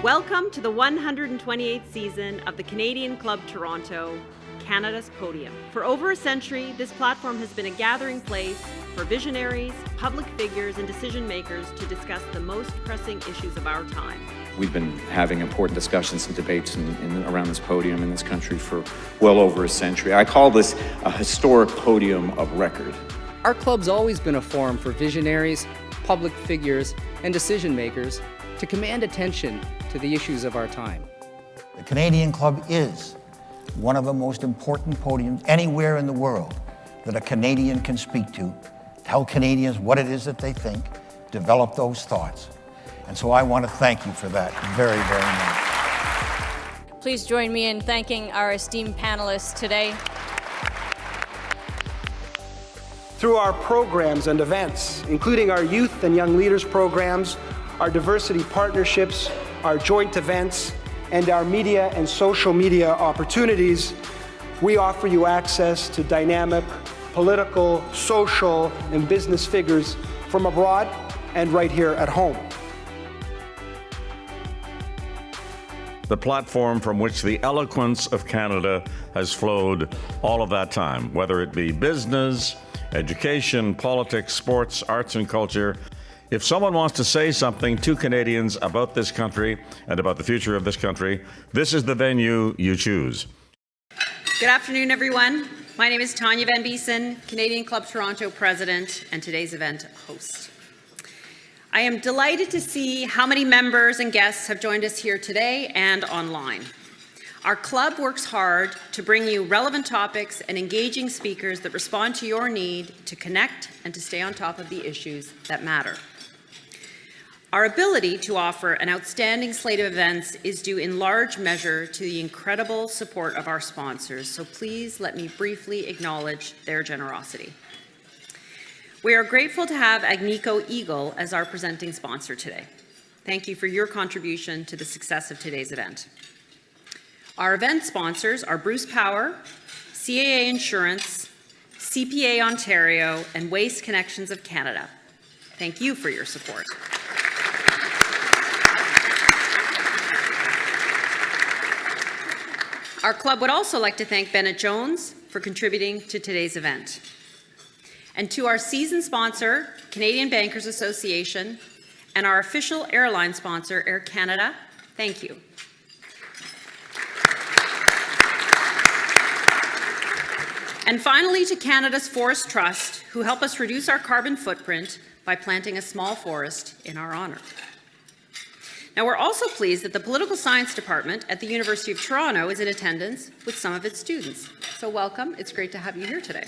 Welcome to the 128th season of the Canadian Club Toronto, Canada's Podium. For over a century, this platform has been a gathering place for visionaries, public figures, and decision makers to discuss the most pressing issues of our time. We've been having important discussions and debates around this podium in this country for well over a century. I call this a historic podium of record. Our club's always been a forum for visionaries, public figures, and decision makers to command attention to the issues of our time. The Canadian Club is one of the most important podiums anywhere in the world that a Canadian can speak to, tell Canadians what it is that they think, develop those thoughts. And so I want to thank you for that very, very much. Please join me in thanking our esteemed panelists today. Through our programs and events, including our youth and young leaders programs, our diversity partnerships, our joint events, and our media and social media opportunities, we offer you access to dynamic political, social, and business figures from abroad and right here at home. The platform from which the eloquence of Canada has flowed all of that time, whether it be business, education, politics, sports, arts, and culture. If someone wants to say something to Canadians about this country and about the future of this country, this is the venue you choose. Good afternoon, everyone. My name is Tanya Van Biesen, Canadian Club Toronto President and today's event host. I am delighted to see how many members and guests have joined us here today and online. Our club works hard to bring you relevant topics and engaging speakers that respond to your need to connect and to stay on top of the issues that matter. Our ability to offer an outstanding slate of events is due in large measure to the incredible support of our sponsors, so please let me briefly acknowledge their generosity. We are grateful to have Agnico Eagle as our presenting sponsor today. Thank you for your contribution to the success of today's event. Our event sponsors are Bruce Power, CAA Insurance, CPA Ontario, and Waste Connections of Canada. Thank you for your support. Our club would also like to thank Bennett Jones for contributing to today's event. And to our season sponsor, Canadian Bankers Association, and our official airline sponsor, Air Canada, thank you. And finally, to Canada's Forest Trust, who help us reduce our carbon footprint by planting a small forest in our honor. Now, we're also pleased that the Political Science Department at the University of Toronto is in attendance with some of its students. So welcome. It's great to have you here today.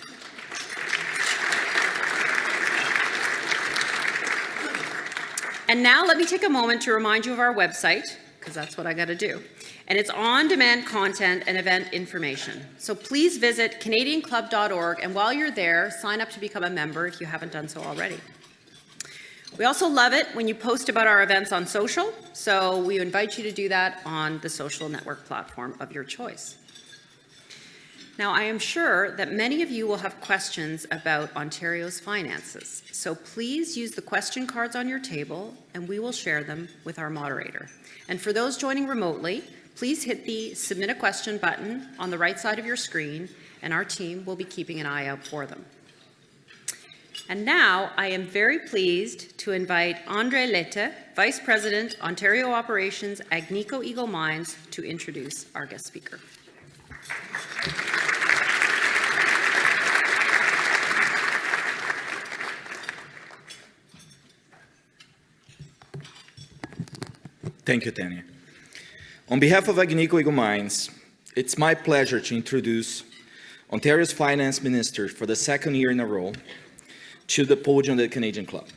And now let me take a moment to remind you of our website, because that's what I got to do. And it's on-demand content and event information. So please visit canadianclub.org, and while you're there, sign up to become a member if you haven't done so already. We also love it when you post about our events on social, so we invite you to do that on the social network platform of your choice. Now, I am sure that many of you will have questions about Ontario's finances, so please use the question cards on your table and we will share them with our moderator. And for those joining remotely, please hit the Submit a Question button on the right side of your screen, and our team will be keeping an eye out for them. And now I am very pleased to invite Andre Lette, Vice President, Ontario Operations, Agnico Eagle Mines, to introduce our guest speaker. Thank you, Tanya. On behalf of Agnico Eagle Mines, it's my pleasure to introduce Ontario's Finance Minister for the second year in a row to the podium of the Canadian Club.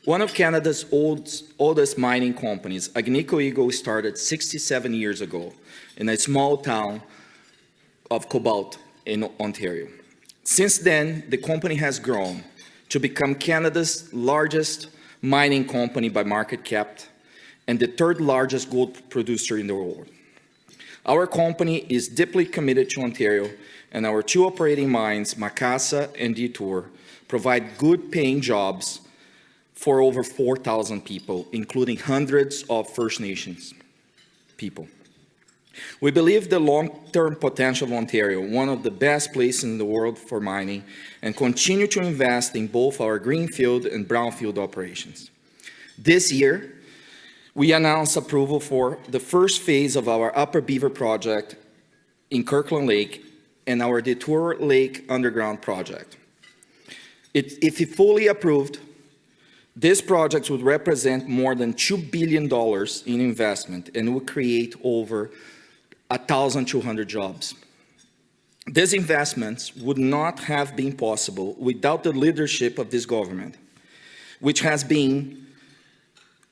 One of Canada's oldest mining companies, Agnico Eagle, started 67 years ago in a small town of Cobalt in Ontario. Since then, the company has grown to become Canada's largest mining company by market cap and the third largest gold producer in the world. Our company is deeply committed to Ontario, and our two operating mines, Macassa and Detour, provide good paying jobs for over 4,000 people, including hundreds of First Nations. people. We believe the long-term potential of Ontario, one of the best places in the world for mining, and continue to invest in both our greenfield and brownfield operations. This year, we announced approval for the first phase of our Upper Beaver project in Kirkland Lake and our Detour Lake underground project. If it fully approved, this project would represent more than $2 billion in investment and would create over 1,200 jobs. These investments would not have been possible without the leadership of this government, which has been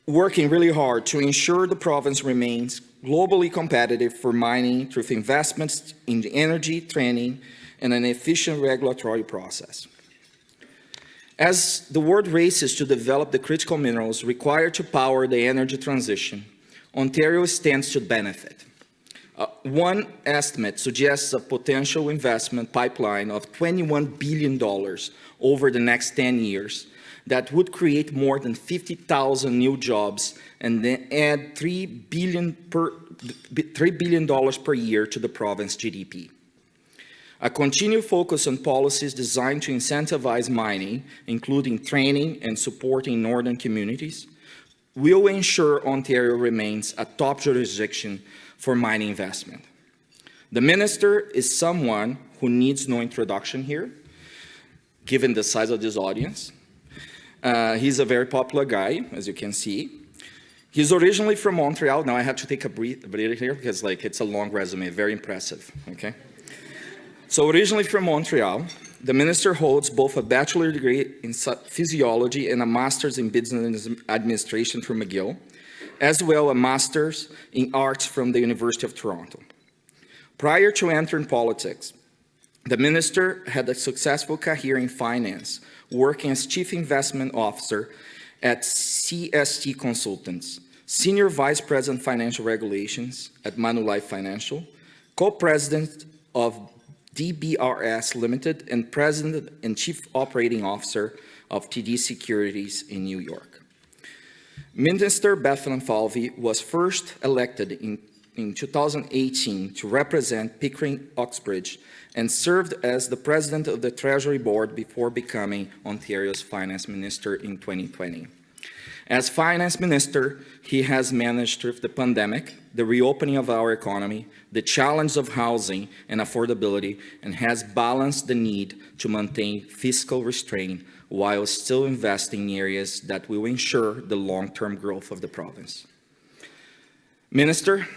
working really hard to ensure the province remains globally competitive for mining through investments in energy, training, and an efficient regulatory process. As the world races to develop the critical minerals required to power the energy transition, Ontario stands to benefit. One estimate suggests a potential investment pipeline of $21 billion over the next 10 years that would create more than 50,000 new jobs and then add $3 billion per year to the province GDP. A continued focus on policies designed to incentivize mining, including training and supporting northern communities, will ensure Ontario remains a top jurisdiction for mining investment. The minister is someone who needs no introduction here, given the size of this audience. He's a very popular guy, as you can see. He's originally from Montreal. Now I have to take a breather here because it's a long resume, very impressive, okay? So originally from Montreal, the minister holds both a bachelor degree in physiology and a master's in business administration from McGill, as well as a master's in arts from the University of Toronto. Prior to entering politics, the minister had a successful career in finance, working as Chief Investment Officer at CST Consultants, Senior Vice President Financial Regulations at Manulife Financial, Co-President of DBRS Limited, and President and Chief Operating Officer of TD Securities in New York. Minister Bethlenfalvy was first elected in 2018 to represent Pickering-Uxbridge and served as the President of the Treasury Board before becoming Ontario's Finance Minister in 2020. As Finance Minister, he has managed through the pandemic, the reopening of our economy, the challenge of housing and affordability, and has balanced the need to maintain fiscal restraint while still investing in areas that will ensure the long-term growth of the province. Minister,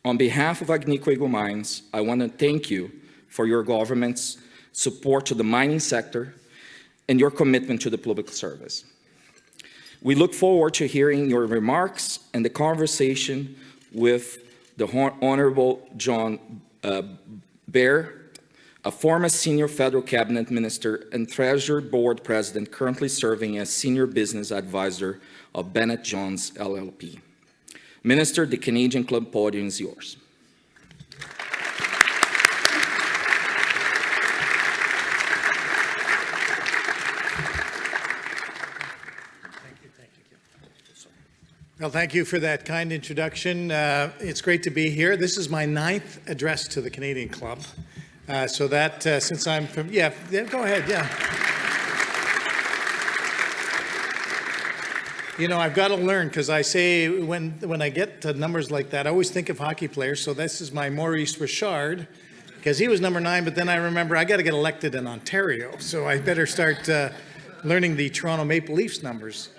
on behalf of Agnico Eagle Mines, I want to thank you for your government's support to the mining sector and your commitment to the public service. We look forward to hearing your remarks and the conversation with the Honourable John Baird, a former senior federal cabinet minister and Treasury Board president currently serving as senior business advisor of Bennett Jones LLP. Minister, the Canadian Club podium is yours. Well, thank you for that kind introduction. It's great to be here. This is my 9th address to the Canadian Club. Since I'm from, go ahead, yeah. You know, I've got to learn, because I say when I get to numbers like that, I always think of hockey players. So this is my Maurice Richard, because he was number 9, but then I remember I got to get elected in Ontario. So I better start learning the Toronto Maple Leafs numbers.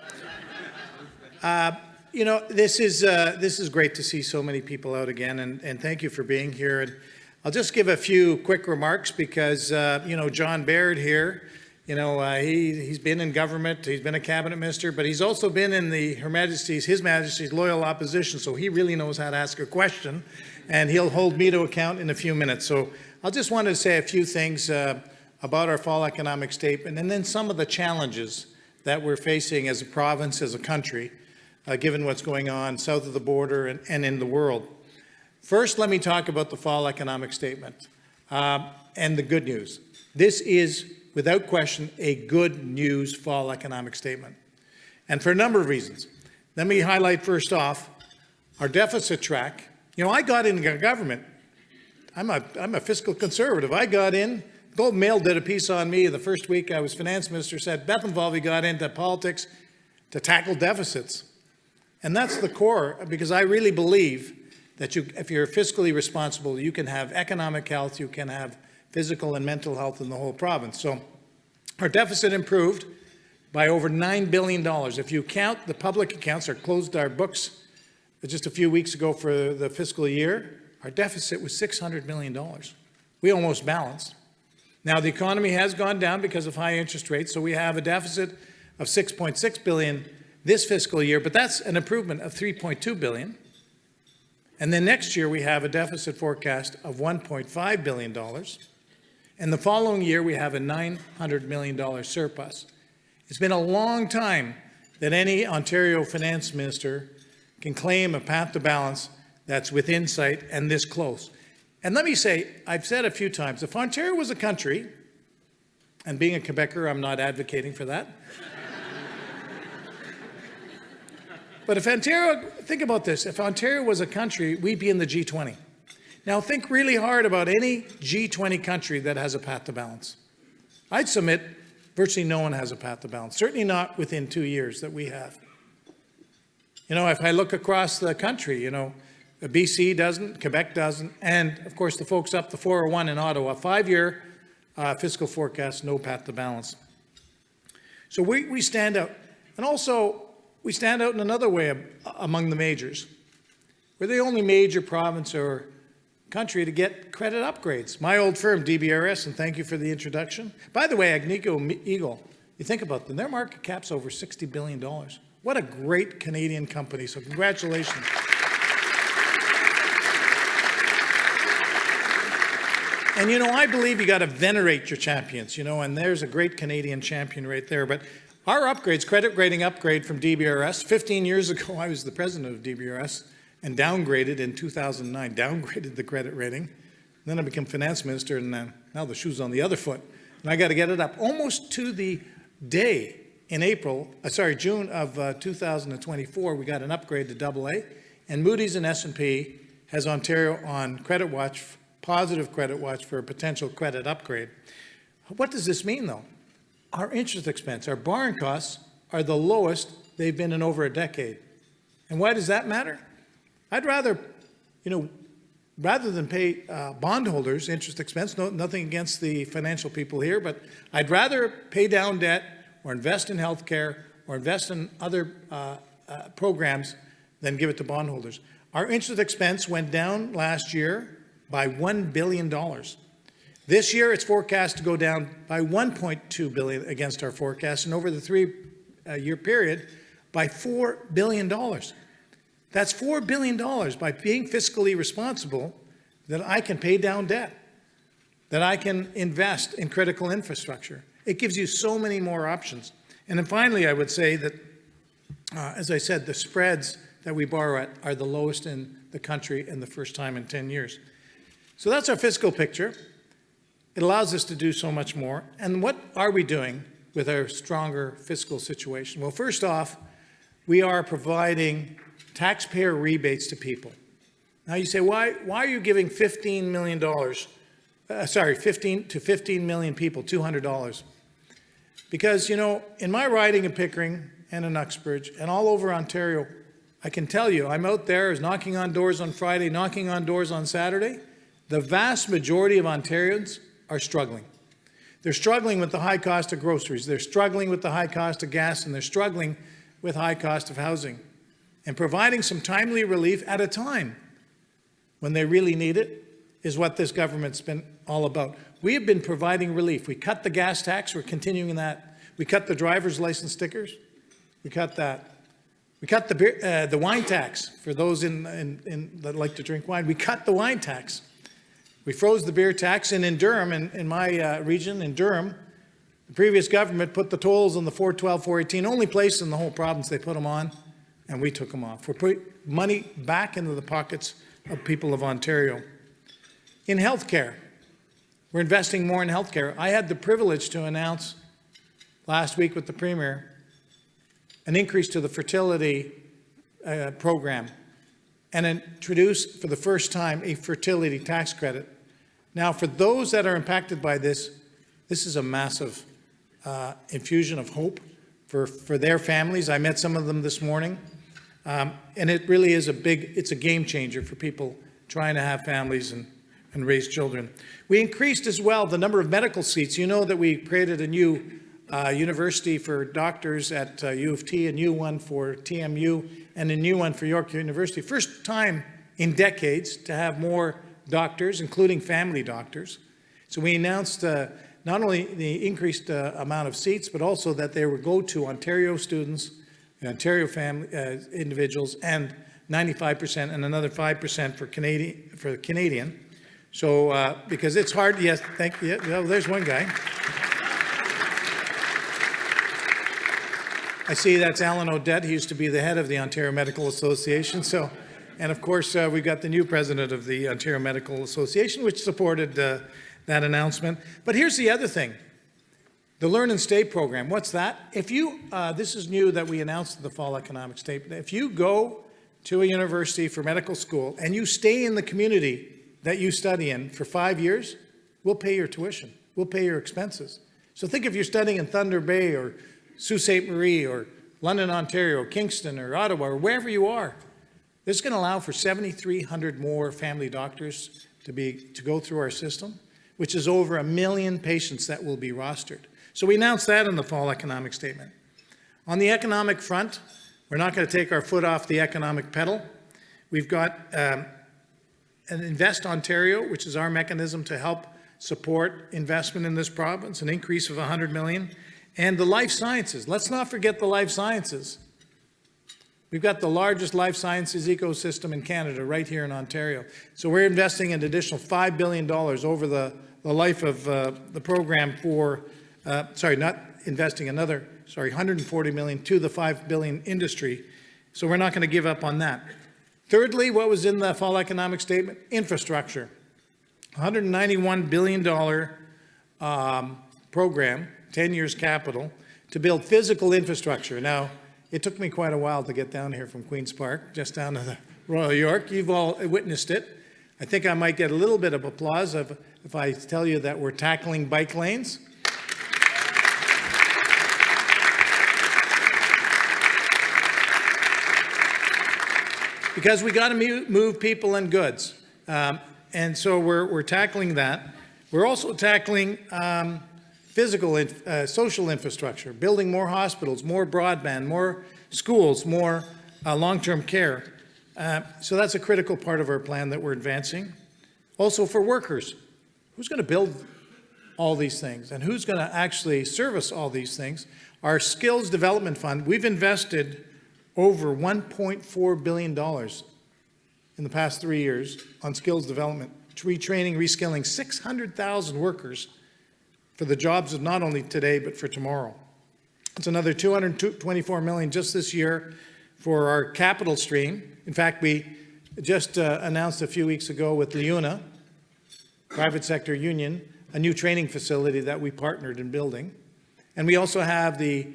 You know, this is great to see so many people out again, and thank you for being here. And I'll just give a few quick remarks because, you know, John Baird here, you know, he's been in government, he's been a cabinet minister, but he's also been in His Majesty's loyal opposition, so he really knows how to ask a question, and he'll hold me to account in a few minutes. So I'll just want to say a few things about our fall economic statement, and then some of the challenges that we're facing as a province, as a country, given what's going on south of the border and in the world. First, let me talk about the fall economic statement and the good news. This is, without question, a good news fall economic statement, and for a number of reasons. Let me highlight first off our deficit track You know, I got into government. I'm a fiscal conservative. I got in. Globe and Mail did a piece on me the first week I was finance minister, said Bethlenfalvy got into politics to tackle deficits. And that's the core, because I really believe that if you're fiscally responsible, you can have economic health, you can have physical and mental health in the whole province. So our deficit improved by over $9 billion. If you count the public accounts, or closed our books just a few weeks ago for the fiscal year, our deficit was $600 million. We almost balanced. Now, the economy has gone down because of high interest rates, so we have a deficit of $6.6 billion this fiscal year, but that's an improvement of $3.2 billion. And then next year, we have a deficit forecast of $1.5 billion. And the following year, we have a $900 million surplus. It's been a long time that any Ontario finance minister can claim a path to balance that's within sight and this close. And let me say, I've said a few times, if Ontario was a country, and being a Quebecer, I'm not advocating for that. But if Ontario, think about this, if Ontario was a country, we'd be in the G20. Now think really hard about any G20 country that has a path to balance. I'd submit virtually no one has a path to balance, certainly not within 2 years that we have. You know, if I look across the country, you know, BC doesn't, Quebec doesn't, and of course the folks up the 401 in Ottawa, 5-year fiscal forecast, no path to balance. So we stand out. And also, we stand out in another way among the majors. We're the only major province or country to get credit upgrades. My old firm, DBRS, and thank you for the introduction. By the way, Agnico Eagle, you think about them, their market cap's over $60 billion. What a great Canadian company, so congratulations. And you know, I believe you got to venerate your champions, you know, and there's a great Canadian champion right there. But our upgrades, credit rating upgrade from DBRS, 15 years ago, I was the president of DBRS and downgraded in 2009, downgraded the credit rating. Then I became finance minister, and now the shoe's on the other foot. And I got to get it up almost to the day in June of 2024, we got an upgrade to AA, and Moody's and S&P has Ontario on credit watch, positive credit watch for a potential credit upgrade. What does this mean, though? Our interest expense, our borrowing costs are the lowest they've been in over a decade. And why does that matter? I'd rather, you know, rather than pay bondholders interest expense, nothing against the financial people here, but I'd rather pay down debt or invest in healthcare or invest in other programs than give it to bondholders. Our interest expense went down last year by $1 billion. This year, it's forecast to go down by $1.2 billion against our forecast, and over the 3-year period, by $4 billion. That's $4 billion by being fiscally responsible that I can pay down debt, that I can invest in critical infrastructure. It gives you so many more options. And then finally, I would say that, as I said, the spreads that we borrow at are the lowest in the country in the first time in 10 years. So that's our fiscal picture. It allows us to do so much more. And what are we doing with our stronger fiscal situation? Well, first off, we are providing taxpayer rebates to people. Now you say, why are you giving $15 million, 15 million people $200? Because, you know, in my riding in Pickering and in Uxbridge and all over Ontario, I can tell you, I'm out there, I was knocking on doors on Friday, knocking on doors on Saturday. The vast majority of Ontarians are struggling. They're struggling with the high cost of groceries, they're struggling with the high cost of gas, and they're struggling with high cost of housing. And providing some timely relief at a time when they really need it is what this government's been all about. We have been providing relief. We cut the gas tax, we're continuing that. We cut the driver's license stickers, we cut that. We cut the wine tax for those that like to drink wine. We cut the wine tax. We froze the beer tax, and in Durham, in my region, in Durham, the previous government put the tolls on the 412, 418, only place in the whole province they put them on, and we took them off. We're putting money back into the pockets of people of Ontario. In healthcare, we're investing more in healthcare. I had the privilege to announce last week with the Premier an increase to the fertility program. and introduce for the first time a fertility tax credit. Now, for those that are impacted by this, this is a massive infusion of hope for their families. I met some of them this morning, and it really is it's a game changer for people trying to have families and raise children. We increased as well the number of medical seats. You know that we created a new university for doctors at U of T, a new one for TMU, and a new one for York University. First time in decades to have more doctors, including family doctors. So we announced not only the increased amount of seats, but also that they would go to Ontario students, Ontario family individuals, and 95% and another 5% for Canadian. So because it's hard, yes, thank you. Well, there's one guy. I see that's Alan Odette. He used to be the head of the Ontario Medical Association. So, and of course, we've got the new president of the Ontario Medical Association, which supported that announcement. But here's the other thing. The Learn and Stay program. What's that? If you, this is new that we announced in the fall economic statement. If you go to a university for medical school and you stay in the community that you study in for 5 years, we'll pay your tuition. We'll pay your expenses. So think if you're studying in Thunder Bay or Sault Ste. Marie or London, Ontario, Kingston or Ottawa or wherever you are, this is going to allow for 7,300 more family doctors to go through our system, which is over 1 million patients that will be rostered. So we announced that in the fall economic statement. On the economic front, we're not going to take our foot off the economic pedal. We've got an Invest Ontario, which is our mechanism to help support investment in this province, an increase of $100 million. And the life sciences. Let's not forget the life sciences. We've got the largest life sciences ecosystem in Canada right here in Ontario. So we're investing an additional $5 billion over the life of the program for, not investing another, $140 million to the $5 billion industry. So we're not going to give up on that. Thirdly, what was in the fall economic statement? Infrastructure. $191 billion program, 10 years capital, to build physical infrastructure. Now, it took me quite a while to get down here from Queen's Park, just down to the Royal York. You've all witnessed it. I think I might get a little bit of applause if I tell you that we're tackling bike lanes. Because we got to move people and goods. And so we're tackling that. We're also tackling physical, social infrastructure, building more hospitals, more broadband, more schools, more long-term care. So that's a critical part of our plan that we're advancing. Also for workers, who's going to build all these things and who's going to actually service all these things? Our Skills Development Fund, we've invested over $1.4 billion in the past 3 years on skills development, retraining, reskilling 600,000 workers for the jobs of not only today, but for tomorrow. It's another $224 million just this year for our capital stream. In fact, we just announced a few weeks ago with LIUNA, private sector union, a new training facility that we partnered in building. And we also have the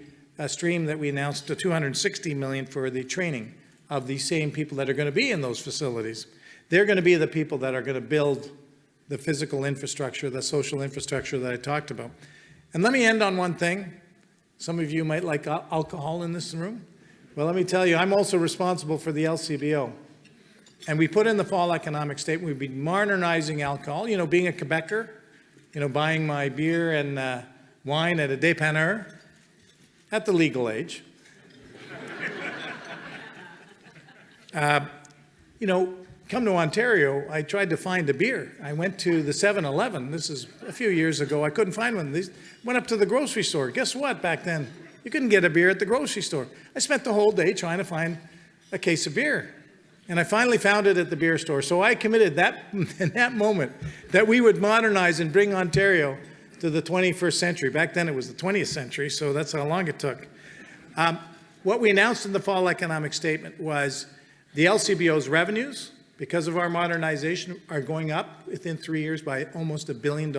stream that we announced, $260 million for the training of the same people that are going to be in those facilities. They're going to be the people that are going to build the physical infrastructure, the social infrastructure that I talked about. And let me end on one thing. Some of you might like alcohol in this room. Well, let me tell you, I'm also responsible for the LCBO. And we put in the fall economic statement, we've been modernizing alcohol. You know, being a Quebecer, you know, buying my beer and wine at a dépanneur at the legal age. You know, come to Ontario, I tried to find a beer. I went to the 7-Eleven. This is a few years ago. I couldn't find one. Went up to the grocery store. Guess what? Back then, you couldn't get a beer at the grocery store. I spent the whole day trying to find a case of beer. And I finally found it at the beer store. So I committed in that moment that we would modernize and bring Ontario to the 21st century. Back then it was the 20th century, so that's how long it took. What we announced in the fall economic statement was the LCBO's revenues, because of our modernization, are going up within 3 years by almost $1 billion.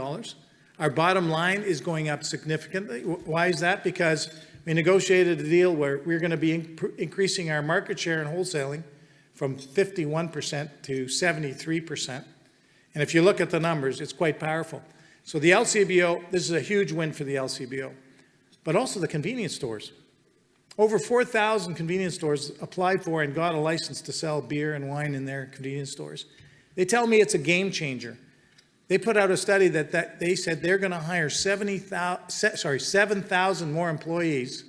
Our bottom line is going up significantly. Why is that? Because we negotiated a deal where we're going to be increasing our market share in wholesaling from 51% to 73%. And if you look at the numbers, it's quite powerful. So the LCBO, this is a huge win for the LCBO, but also the convenience stores. Over 4,000 convenience stores applied for and got a license to sell beer and wine in their convenience stores. They tell me it's a game changer. They put out a study that they said they're going to hire 7,000 more employees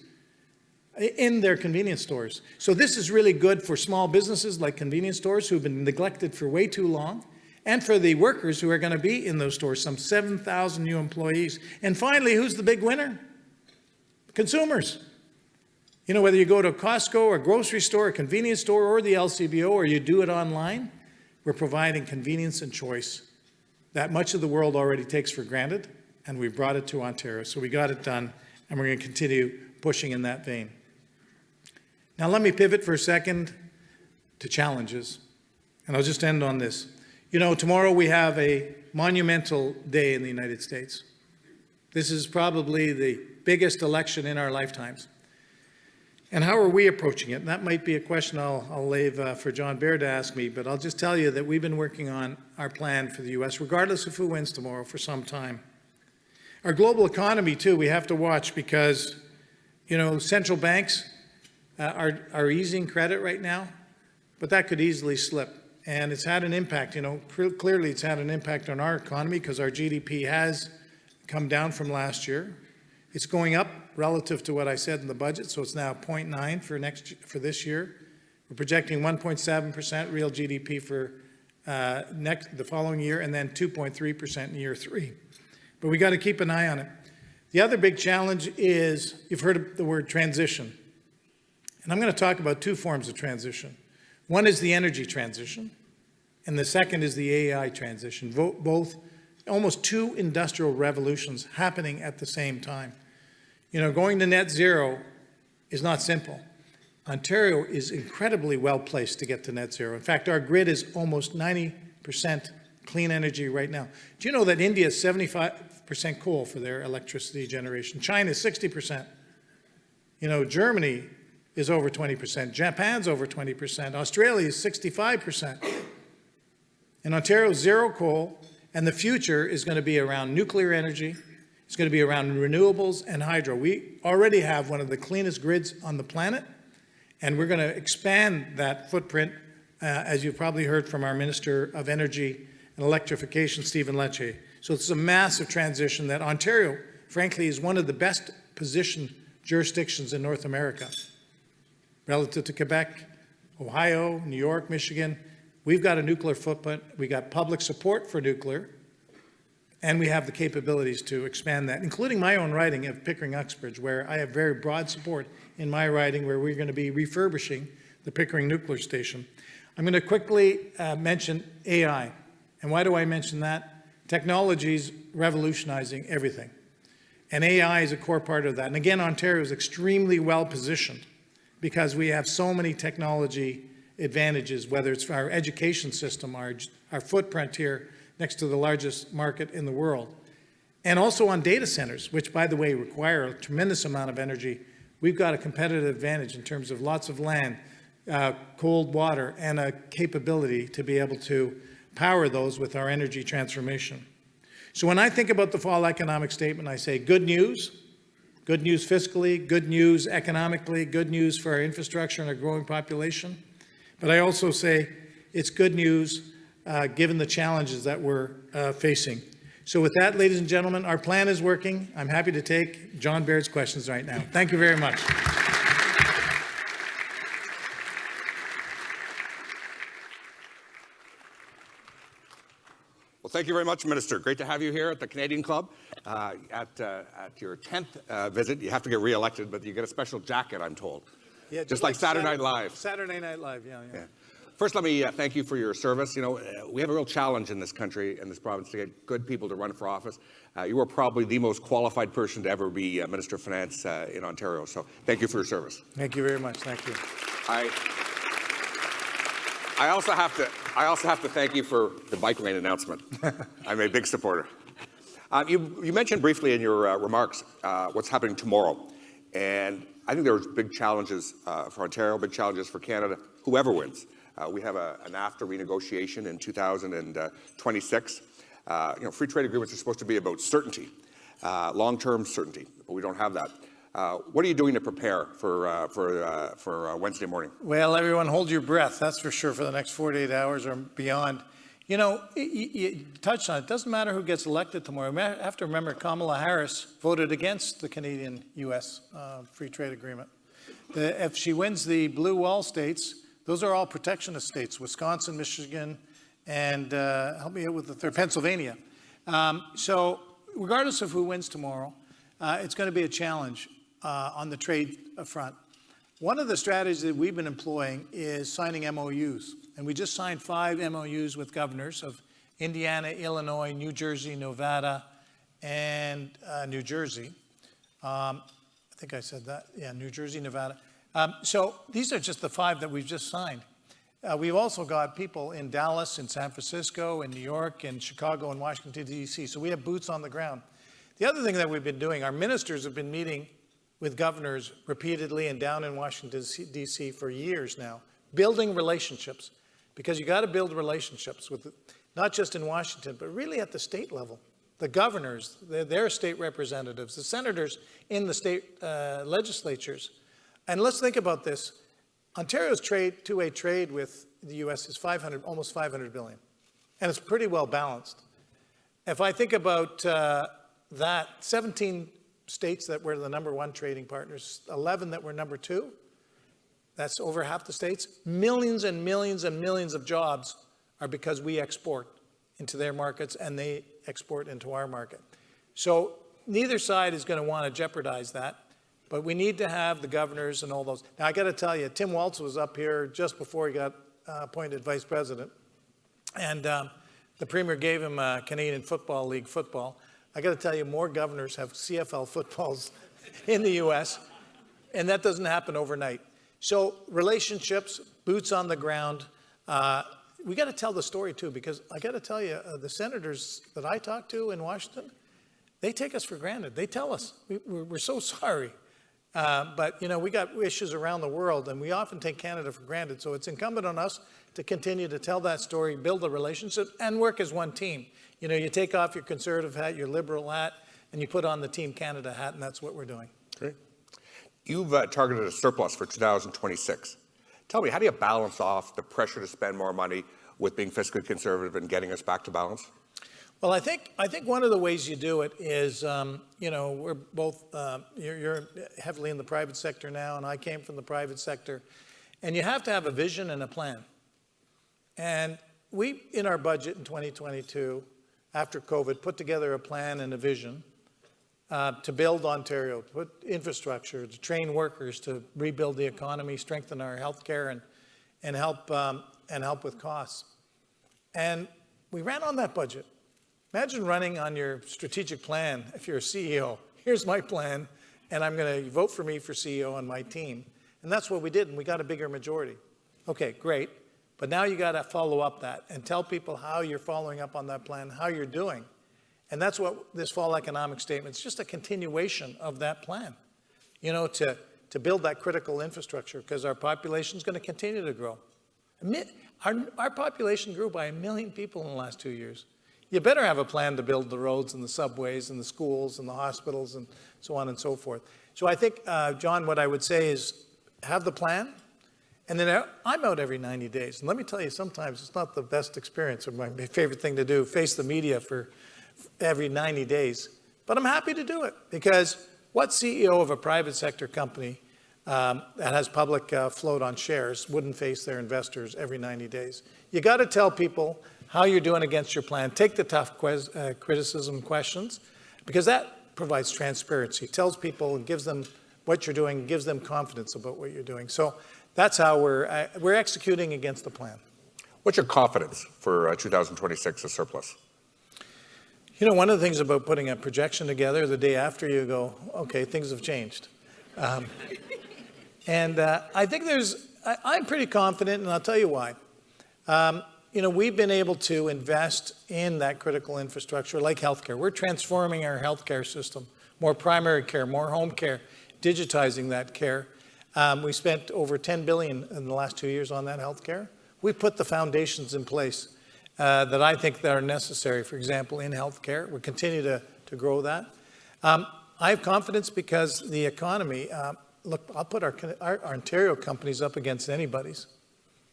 in their convenience stores. So this is really good for small businesses like convenience stores who've been neglected for way too long, and for the workers who are going to be in those stores, some 7,000 new employees. And finally, who's the big winner? Consumers. You know, whether you go to a Costco or a grocery store, a convenience store, or the LCBO, or you do it online, we're providing convenience and choice that much of the world already takes for granted, and we've brought it to Ontario. So we got it done, and we're going to continue pushing in that vein. Now let me pivot for a second to challenges, and I'll just end on this. You know, tomorrow we have a monumental day in the United States. This is probably the biggest election in our lifetimes. And how are we approaching it? And that might be a question I'll leave for John Baird to ask me, but I'll just tell you that we've been working on our plan for the U.S., regardless of who wins tomorrow, for some time. Our global economy, too, we have to watch because, you know, central banks are easing credit right now, but that could easily slip. And it's had an impact, you know, clearly it's had an impact on our economy because our GDP has come down from last year. It's going up relative to what I said in the budget, so it's now 0.9 for this year. We're projecting 1.7% real GDP for the following year, and then 2.3% in year 3. But we got to keep an eye on it. The other big challenge is, you've heard of the word transition. And I'm going to talk about two forms of transition. One is the energy transition, and the second is the AI transition, both almost two industrial revolutions happening at the same time. You know, going to net zero is not simple. Ontario is incredibly well placed to get to net zero. In fact, our grid is almost 90% clean energy right now. Do you know that India is 75% coal for their electricity generation? China is 60%. You know, Germany is over 20%. Japan's over 20%. Australia is 65%. In Ontario, zero coal, and the future is going to be around nuclear energy. It's going to be around renewables and hydro. We already have one of the cleanest grids on the planet, and we're going to expand that footprint, as you've probably heard from our Minister of Energy and Electrification, Stephen Lecce. So it's a massive transition that Ontario, frankly, is one of the best positioned jurisdictions in North America. Relative to Quebec, Ohio, New York, Michigan, we've got a nuclear footprint, we got public support for nuclear, and we have the capabilities to expand that, including my own riding of Pickering-Uxbridge, where I have very broad support in my riding, where we're going to be refurbishing the Pickering nuclear station. I'm going to quickly mention AI. And why do I mention that? Technology's revolutionizing everything. And AI is a core part of that. And again, Ontario is extremely well positioned because we have so many technology advantages, whether it's our education system, our footprint here next to the largest market in the world, and also on data centers, which, by the way, require a tremendous amount of energy. We've got a competitive advantage in terms of lots of land, cold water, and a capability to be able to power those with our energy transformation. So when I think about the fall economic statement, I say good news fiscally, good news economically, good news for our infrastructure and our growing population. But I also say it's good news given the challenges that we're facing. So with that, ladies and gentlemen, our plan is working. I'm happy to take John Baird's questions right now. Thank you very much. Well, thank you very much, Minister. Great to have you here at the Canadian Club. At your 10th visit, you have to get re-elected, but you get a special jacket, I'm told. Yeah, just like Saturday Night Live. Saturday Night Live, yeah. First, let me thank you for your service. You know, we have a real challenge in this country, in this province, to get good people to run for office. You are probably the most qualified person to ever be Minister of Finance in Ontario. So thank you for your service. Thank you very much. Thank you. I also have to thank you for the bike lane announcement. I'm a big supporter. You mentioned briefly in your remarks what's happening tomorrow. And I think there's big challenges for Ontario, big challenges for Canada, whoever wins. We have a NAFTA renegotiation in 2026. Free trade agreements are supposed to be about certainty, long-term certainty, but we don't have that. What are you doing to prepare for Wednesday morning? Well, everyone hold your breath, that's for sure, for the next 48 hours or beyond. You know, you touched on it. It doesn't matter who gets elected tomorrow. You have to remember Kamala Harris voted against the Canadian-U.S. Free Trade Agreement. If she wins the blue wall states, those are all protectionist states, Wisconsin, Michigan, and help me out with the third, Pennsylvania. So regardless of who wins tomorrow, it's going to be a challenge on the trade front. One of the strategies that we've been employing is signing MOUs. And we just signed 5 MOUs with governors of Indiana, Illinois, New Jersey, Nevada, and New Jersey. I think I said that. Yeah, New Jersey, Nevada. So these are just the 5 that we've just signed. We've also got people in Dallas, in San Francisco, in New York, in Chicago, and Washington, D.C. So we have boots on the ground. The other thing that we've been doing, our ministers have been meeting with governors repeatedly and down in Washington, D.C. for years now, building relationships. Because you got to build relationships with, not just in Washington, but really at the state level. The governors, their state representatives, the senators in the state legislatures. And let's think about this. Ontario's two-way trade with the U.S. is almost $500 billion. And it's pretty well balanced. If I think about that, 17 states that were the #1 trading partners, 11 that were #2, that's over half the states. Millions and millions and millions of jobs are because we export into their markets and they export into our market. So neither side is going to want to jeopardize that, but we need to have the governors and all those. Now, I got to tell you, Tim Walz was up here just before he got appointed vice president, and the premier gave him Canadian Football League football. I got to tell you, more governors have CFL footballs in the U.S., and that doesn't happen overnight. So relationships, boots on the ground. We got to tell the story too, because I got to tell you, the senators that I talk to in Washington, they take us for granted. They tell us, we're so sorry. But, you know, we got issues around the world, and we often take Canada for granted. So it's incumbent on us to continue to tell that story, build a relationship, and work as one team. You know, you take off your conservative hat, your liberal hat, and you put on the Team Canada hat, and that's what we're doing. Great. You've targeted a surplus for 2026. Tell me, how do you balance off the pressure to spend more money with being fiscally conservative and getting us back to balance? Well, I think one of the ways you do it is, you know, we're both, you're heavily in the private sector now, and I came from the private sector. And you have to have a vision and a plan. And we, in our budget in 2022, after COVID, put together a plan and a vision to build Ontario, put infrastructure, to train workers, to rebuild the economy, strengthen our healthcare, and help with costs. And we ran on that budget. Imagine running on your strategic plan if you're a CEO. Here's my plan, and I'm going to vote for me for CEO on my team. And that's what we did, and we got a bigger majority. Okay, great. But now you got to follow up that and tell people how you're following up on that plan, how you're doing. And that's what this fall economic statement is, just a continuation of that plan, you know, to build that critical infrastructure, because our population is going to continue to grow. Our population grew by 1 million people in the last 2 years. You better have a plan to build the roads and the subways and the schools and the hospitals and so on and so forth. So I think, John, what I would say is have the plan, and then I'm out every 90 days. And let me tell you, sometimes it's not the best experience or my favorite thing to do, face the media for every 90 days. But I'm happy to do it, because what CEO of a private sector company that has public float on shares wouldn't face their investors every 90 days? You got to tell people how you're doing against your plan. Take the tough criticism questions, because that provides transparency, tells people and gives them what you're doing, gives them confidence about what you're doing. So that's how we're executing against the plan. What's your confidence for 2026 as surplus? You know, one of the things about putting a projection together, the day after you go, okay, things have changed. And I think I'm pretty confident, and I'll tell you why. You know, we've been able to invest in that critical infrastructure like healthcare. We're transforming our healthcare system, more primary care, more home care, digitizing that care. We spent over $10 billion in the last 2 years on that healthcare. we put the foundations in place that I think that are necessary, for example, in healthcare. We continue to grow that. I have confidence because the economy, look, I'll put our Ontario companies up against anybody's.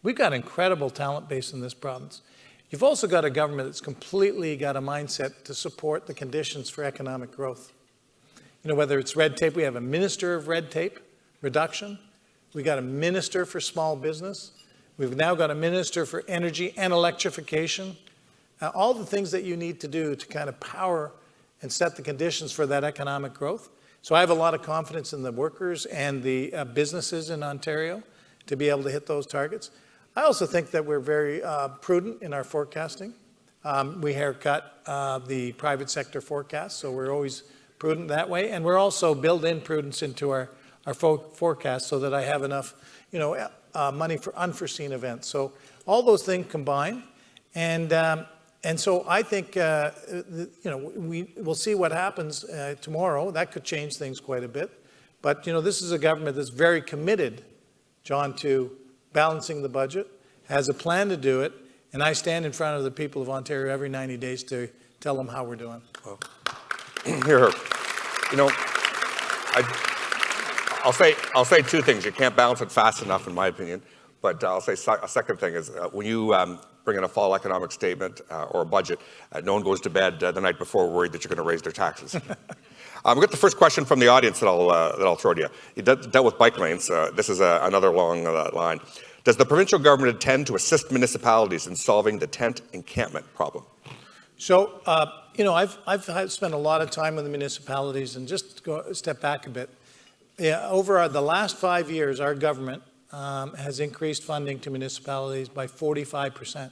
We've got an incredible talent base in this province. You've also got a government that's completely got a mindset to support the conditions for economic growth. You know, whether it's red tape, we have a minister of red tape reduction. We got a minister for small business. We've now got a minister for energy and electrification. All the things that you need to do to kind of power and set the conditions for that economic growth. So I have a lot of confidence in the workers and the businesses in Ontario to be able to hit those targets. I also think that we're very prudent in our forecasting. We haircut the private sector forecast, so we're always prudent that way. And we're also build in prudence into our forecast so that I have enough, money for unforeseen events. So all those things combine. And so I think, we'll see what happens tomorrow. That could change things quite a bit. But, this is a government that's very committed, John, to balancing the budget, has a plan to do it, and I stand in front of the people of Ontario every 90 days to tell them how we're doing. Well, here, I'll say two things. You can't balance it fast enough, in my opinion. But I'll say a second thing is when you bring in a fall economic statement or a budget, no one goes to bed the night before worried that you're going to raise their taxes. We've got the first question from the audience that I'll throw to you. You dealt with bike lanes. This is another long line. Does the provincial government intend to assist municipalities in solving the tent encampment problem? So, I've spent a lot of time with the municipalities, and just go step back a bit. Over the last 5 years, our government has increased funding to municipalities by 45%.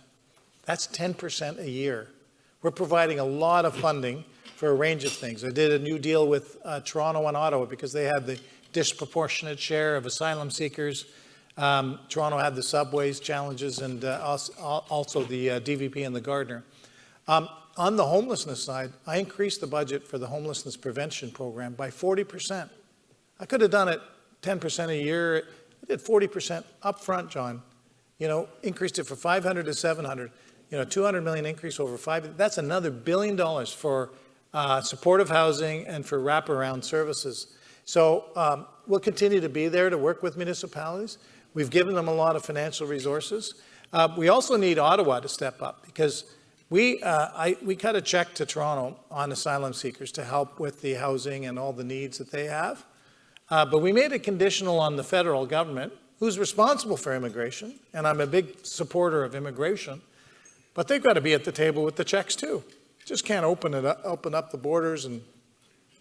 That's 10% a year. We're providing a lot of funding for a range of things. I did a new deal with Toronto and Ottawa because they had the disproportionate share of asylum seekers. Toronto had the subways challenges and also the DVP and the Gardner. On the homelessness side, I increased the budget for the homelessness prevention program by 40%. I could have done it 10% a year. I did 40% up front, John. Increased it from 500 to 700. 200 million increase over 5. That's another $1 billion for supportive housing and for wraparound services. So we'll continue to be there to work with municipalities. We've given them a lot of financial resources. We also need Ottawa to step up because we cut a check to Toronto on asylum seekers to help with the housing and all the needs that they have. But we made it conditional on the federal government, who's responsible for immigration, and I'm a big supporter of immigration, but they've got to be at the table with the checks too. Just can't open up the borders and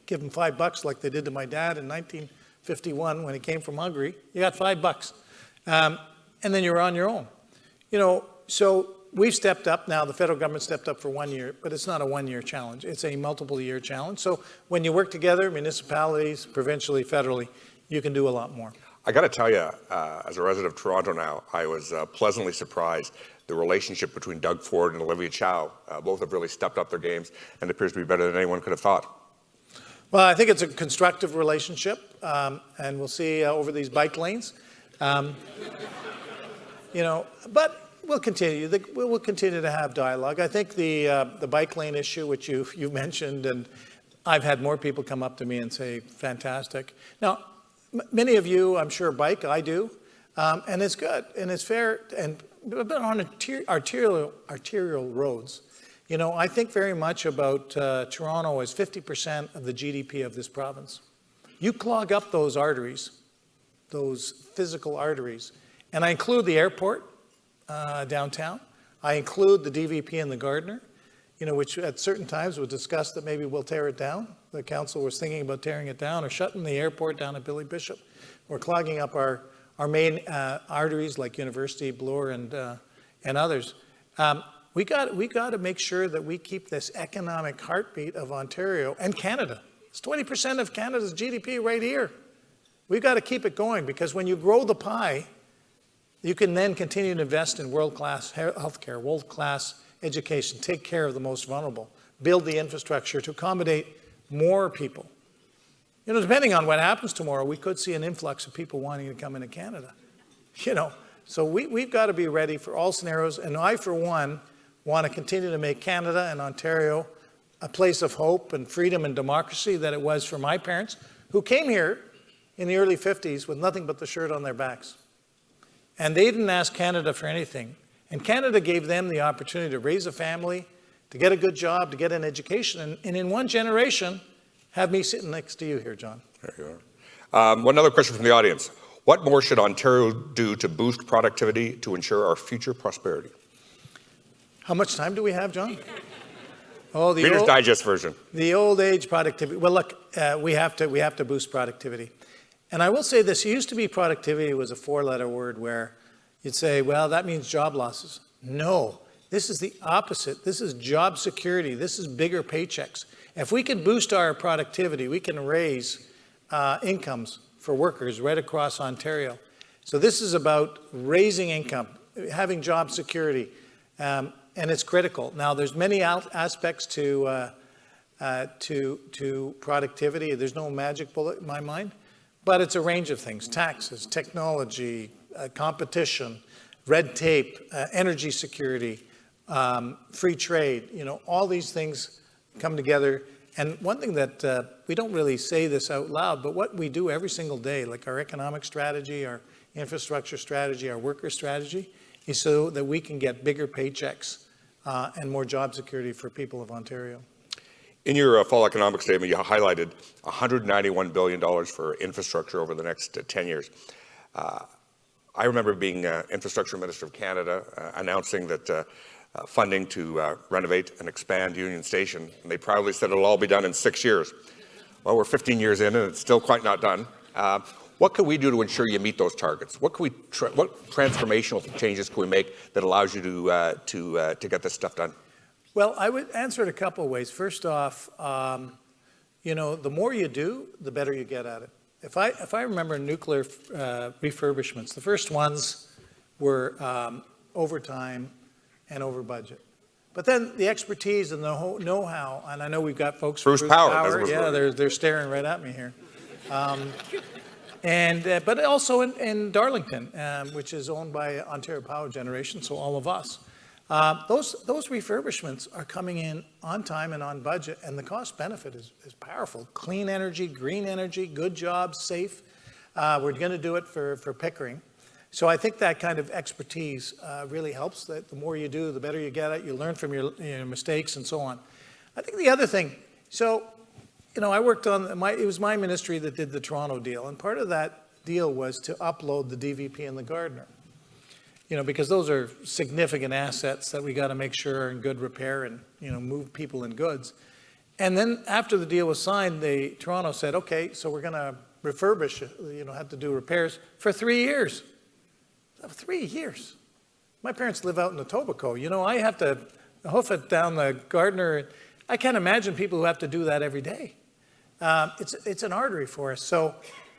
give them $5 like they did to my dad in 1951 when he came from Hungary. You got $5, and then you're on your own. So we've stepped up now. The federal government stepped up for 1 year, but it's not a 1 year challenge. It's a multiple year challenge. So when you work together, municipalities, provincially, federally, you can do a lot more. I got to tell you, as a resident of Toronto now, I was pleasantly surprised the relationship between Doug Ford and Olivia Chow. Both have really stepped up their games and appears to be better than anyone could have thought. Well, I think it's a constructive relationship, and we'll see over these bike lanes. But we'll continue. We'll continue to have dialogue. I think the bike lane issue, which you mentioned, and I've had more people come up to me and say, fantastic. Now, many of you, I'm sure, bike. I do, and it's good and it's fair. But on arterial roads, I think very much about Toronto as 50% of the GDP of this province. You clog up those arteries, those physical arteries, and I include the airport downtown. I include the DVP and the Gardner, which at certain times was discussed that maybe we'll tear it down. The council was thinking about tearing it down or shutting the airport down at Billy Bishop. We're clogging up our main arteries like University, Bloor, and others. We got to make sure that we keep this economic heartbeat of Ontario and Canada. It's 20% of Canada's GDP right here. We've got to keep it going because when you grow the pie, you can then continue to invest in world-class healthcare, world-class education, take care of the most vulnerable, build the infrastructure to accommodate more people. Depending on what happens tomorrow, we could see an influx of people wanting to come into Canada. So we've got to be ready for all scenarios. And I, for one, want to continue to make Canada and Ontario a place of hope and freedom and democracy that it was for my parents, who came here in the early 50s with nothing but the shirt on their backs. And they didn't ask Canada for anything. And Canada gave them the opportunity to raise a family, to get a good job, to get an education, and in one generation, have me sitting next to you here, John. There you are. One other question from the audience. What more should Ontario do to boost productivity to ensure our future prosperity? How much time do we have, John? Oh, the Reader's Digest version. The old age productivity. Well, look, we have to boost productivity. And I will say this, it used to be productivity was a four-letter word where you'd say, well, that means job losses. No, this is the opposite. This is job security. This is bigger paychecks. If we can boost our productivity, we can raise incomes for workers right across Ontario. So this is about raising income, having job security, and it's critical. Now, there's many aspects to productivity. There's no magic bullet in my mind, but it's a range of things: taxes, technology, competition, red tape, energy security, free trade. You know, all these things come together. And one thing that we don't really say this out loud, but what we do every single day, like our economic strategy, our infrastructure strategy, our worker strategy, is so that we can get bigger paychecks and more job security for people of Ontario. In your fall economic statement, you highlighted $191 billion for infrastructure over the next 10 years. I remember being Infrastructure Minister of Canada announcing that funding to renovate and expand Union Station, and they proudly said it'll all be done in 6 years. Well, we're 15 years in and it's still quite not done. What can we do to ensure you meet those targets? What transformational changes can we make that allows you to get this stuff done? Well, I would answer it a couple of ways. First off, you know, the more you do, the better you get at it. If I remember nuclear refurbishments, the first ones were over time and over budget. But then the expertise and the know-how, and I know we've got folks from Bruce Power. Yeah, they're staring right at me here. But also in Darlington, which is owned by Ontario Power Generation, so all of us. Those refurbishments are coming in on time and on budget, and the cost benefit is powerful. Clean energy, green energy, good jobs, safe. We're going to do it for Pickering. So I think that kind of expertise really helps. That the more you do, the better you get at it. You learn from your mistakes and so on. I think the other thing, so, you know, I worked on, it was my ministry that did the Toronto deal, and part of that deal was to upload the DVP and the Gardner. You know, because those are significant assets that we got to make sure are in good repair and, you know, move people and goods. And then after the deal was signed, Toronto said, okay, so we're going to refurbish, you know, have to do repairs for 3 years. 3 years. My parents live out in Etobicoke. You know, I have to hoof it down the Gardner. I can't imagine people who have to do that every day. It's an artery for us. So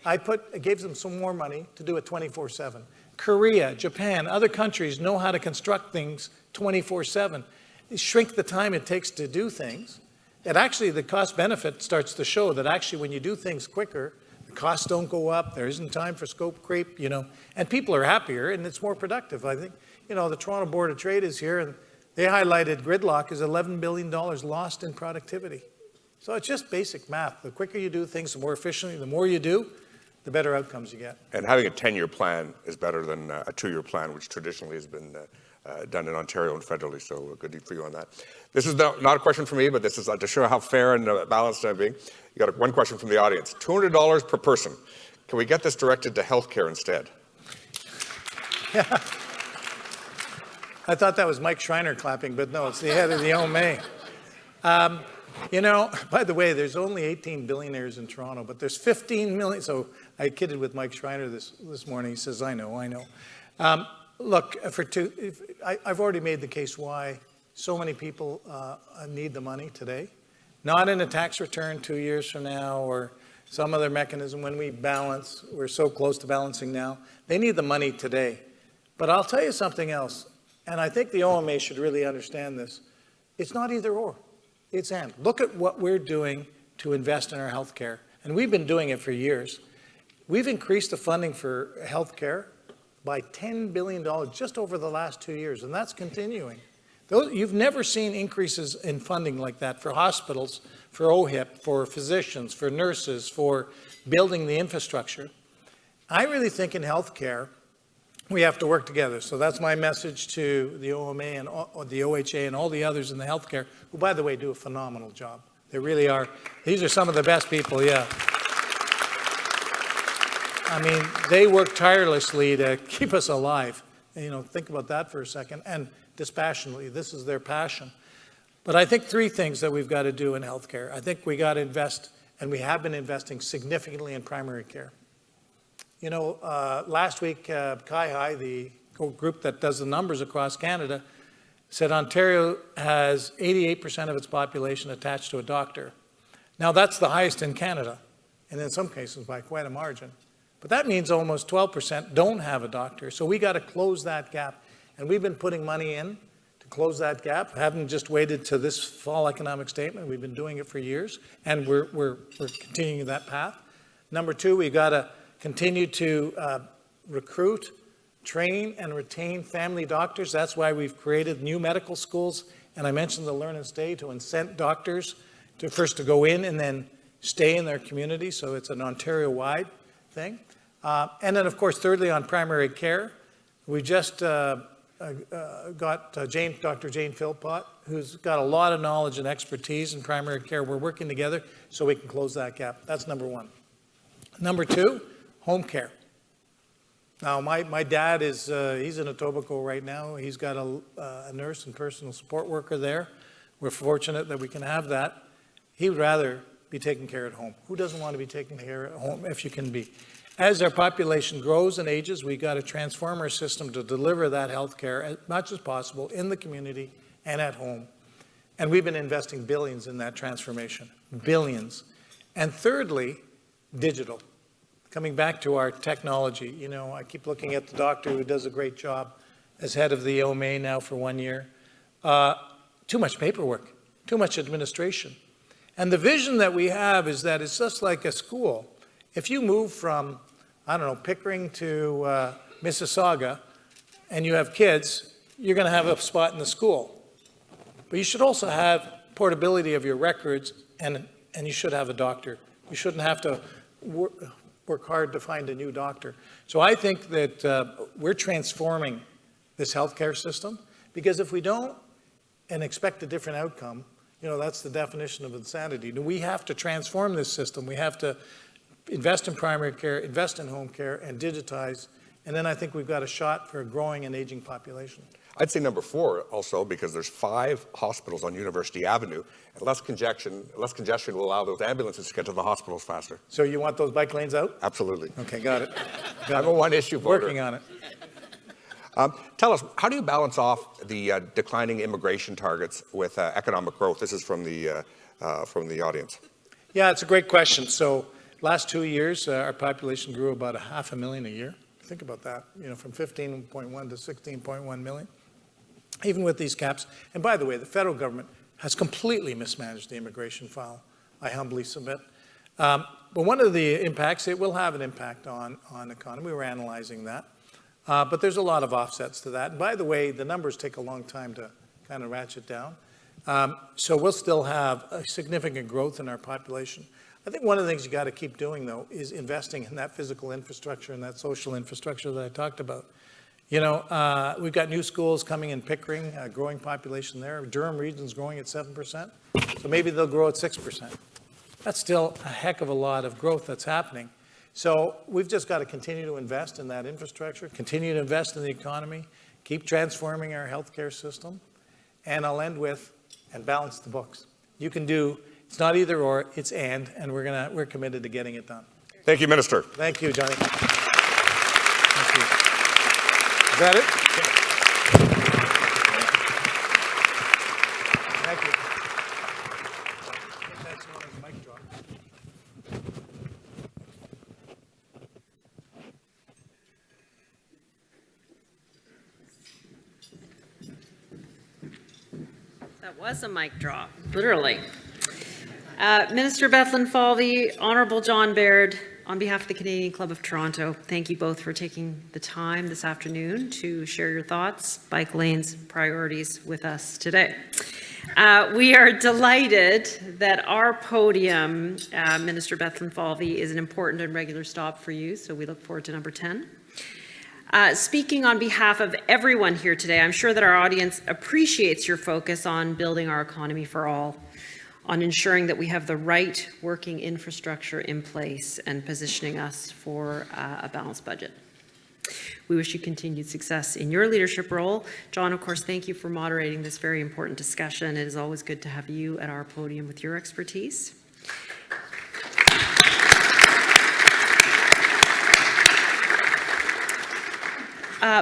I gave them some more money to do it 24/7. Korea, Japan, other countries know how to construct things 24/7. Shrink the time it takes to do things. And actually, the cost benefit starts to show that actually when you do things quicker, the costs don't go up, there isn't time for scope creep, you know, and people are happier and it's more productive. I think, you know, the Toronto Board of Trade is here and they highlighted gridlock as $11 billion lost in productivity. So it's just basic math. The quicker you do things, the more efficiently, the more you do, the better outcomes you get. And having a 10-year plan is better than a 2-year plan, which traditionally has been done in Ontario and federally, so good for you on that. This is not a question for me, but this is to show how fair and balanced I'm being. You got one question from the audience. $200 per person. Can we get this directed to healthcare instead? Yeah. I thought that was Mike Schreiner clapping, but no, it's the head of the OMA. You know, by the way, there's only 18 billionaires in Toronto, but there's 15 million. So I kidded with Mike Schreiner this morning. He says, I know. Look, I've already made the case why so many people need the money today. Not in a tax return 2 years from now or some other mechanism when we balance. We're so close to balancing now. They need the money today. But I'll tell you something else, and I think the OMA should really understand this. It's not either or. It's and. Look at what we're doing to invest in our health care. And we've been doing it for years. We've increased the funding for health care by $10 billion just over the last 2 years, and that's continuing. You've never seen increases in funding like that for hospitals, for OHIP, for physicians, for nurses, for building the infrastructure. I really think in healthcare, we have to work together. So that's my message to the OMA and the OHA and all the others in the healthcare, who, by the way, do a phenomenal job. They really are. These are some of the best people, yeah. I mean, they work tirelessly to keep us alive. You know, think about that for a second. And dispassionately, this is their passion. But I think three things that we've got to do in healthcare. I think we got to invest, and we have been investing significantly in primary care. You know, last week, CIHI, the group that does the numbers across Canada, said Ontario has 88% of its population attached to a doctor. Now, that's the highest in Canada, and in some cases by quite a margin. But that means almost 12% don't have a doctor. So we got to close that gap. And we've been putting money in to close that gap. Haven't just waited to this fall economic statement. We've been doing it for years, and we're continuing that path. Number two, we've got to continue to recruit, train, and retain family doctors. That's why we've created new medical schools. And I mentioned the Learn and Stay to incent doctors to first to go in and then stay in their community. So it's an Ontario-wide thing. And then, of course, thirdly, on primary care, we just got Dr. Jane Philpott, who's got a lot of knowledge and expertise in primary care. We're working together so we can close that gap. That's number one. Number two, home care. Now, my dad is, he's in Etobicoke right now. He's got a nurse and personal support worker there. We're fortunate that we can have that. He would rather be taken care at home. Who doesn't want to be taken care at home if you can be? As our population grows and ages, we've got to transform our system to deliver that health care as much as possible in the community and at home. And we've been investing billions in that transformation, billions. And thirdly, digital. Coming back to our technology, you know, I keep looking at the doctor who does a great job as head of the OMA now for 1 year. Too much paperwork, too much administration. And the vision that we have is that it's just like a school. If you move from, I don't know, Pickering to Mississauga, and you have kids, you're going to have a spot in the school. But you should also have portability of your records, and you should have a doctor. You shouldn't have to work hard to find a new doctor. So I think that we're transforming this healthcare system, because if we don't and expect a different outcome, you know, that's the definition of insanity. We have to transform this system. We have to invest in primary care, invest in home care, and digitize. And then I think we've got a shot for a growing and aging population. I'd say number four also, because there's 5 hospitals on University Avenue, and less congestion will allow those ambulances to get to the hospitals faster. So you want those bike lanes out? Absolutely. Okay, got it. I'm a one-issue voter. Working on it. Tell us, how do you balance off the declining immigration targets with economic growth? This is from the audience. Yeah, it's a great question. So last 2 years, our population grew about 500,000 a year. Think about that, you know, from 15.1 to 16.1 million, even with these caps. And by the way, the federal government has completely mismanaged the immigration file, I humbly submit. But one of the impacts, it will have an impact on the economy. We're analyzing that. But there's a lot of offsets to that. And by the way, the numbers take a long time to kind of ratchet down. So we'll still have a significant growth in our population. I think one of the things you got to keep doing, though, is investing in that physical infrastructure and that social infrastructure that I talked about. You know, we've got new schools coming in Pickering, a growing population there. Durham region's growing at 7%, so maybe they'll grow at 6%. That's still a heck of a lot of growth that's happening. So we've just got to continue to invest in that infrastructure, continue to invest in the economy, keep transforming our healthcare system, and I'll end with, and balance the books. You can do. It's not either or, it's and we're committed to getting it done. Thank you, Minister. Thank you, Johnny. Thank you. Is that it? Thank you. That's known as a mic drop. That was a mic drop, literally. Minister Bethlenfalvy, Honourable John Baird, on behalf of the Canadian Club of Toronto, thank you both for taking the time this afternoon to share your thoughts, bike lanes, priorities with us today. We are delighted that our podium, Minister Bethlenfalvy, is an important and regular stop for you, so we look forward to number 10. Speaking on behalf of everyone here today, I'm sure that our audience appreciates your focus on building our economy for all, on ensuring that we have the right working infrastructure in place and positioning us for a balanced budget. We wish you continued success in your leadership role. John, of course, thank you for moderating this very important discussion. It is always good to have you at our podium with your expertise.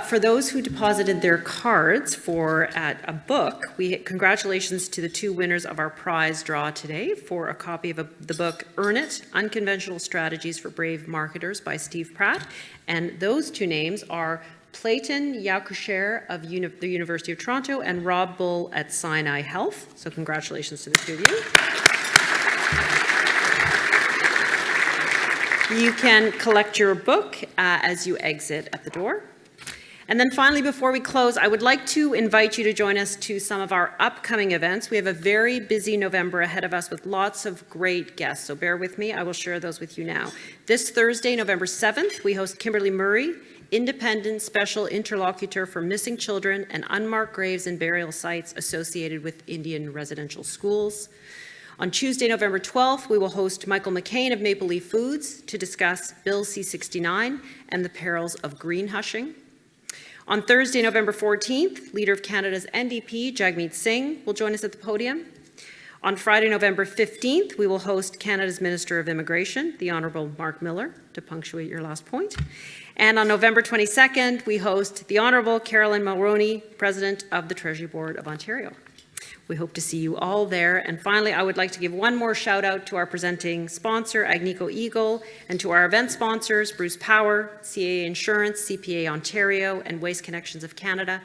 For those who deposited their cards for a book, congratulations to the two winners of our prize draw today for a copy of the book Earn It, Unconventional Strategies for Brave Marketers by Steve Pratt. And those two names are Clayton Yaukusher of the University of Toronto and Rob Bull at Sinai Health. So congratulations to the two of you. You can collect your book as you exit at the door. And then finally, before we close, I would like to invite you to join us to some of our upcoming events. We have a very busy November ahead of us with lots of great guests, so bear with me. I will share those with you now. This Thursday, November 7th, we host Kimberly Murray, Independent Special Interlocutor for Missing Children and Unmarked Graves and Burial Sites associated with Indian residential schools. On Tuesday, November 12th, we will host Michael McCain of Maple Leaf Foods to discuss Bill C-69 and the perils of green hushing. On Thursday, November 14th, Leader of Canada's NDP, Jagmeet Singh, will join us at the podium. On Friday, November 15th, we will host Canada's Minister of Immigration, the Honourable Mark Miller, to punctuate your last point. And on November 22nd, we host the Honourable Carolyn Mulroney, President of the Treasury Board of Ontario. We hope to see you all there. And finally, I would like to give one more shout out to our presenting sponsor, Agnico Eagle, and to our event sponsors, Bruce Power, CAA Insurance, CPA Ontario, and Waste Connections of Canada.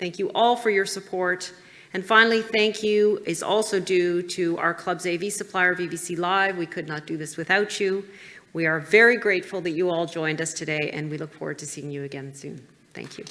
Thank you all for your support. And finally, thank you is also due to our club's AV supplier, VVC Live. We could not do this without you. We are very grateful that you all joined us today, and we look forward to seeing you again soon. Thank you.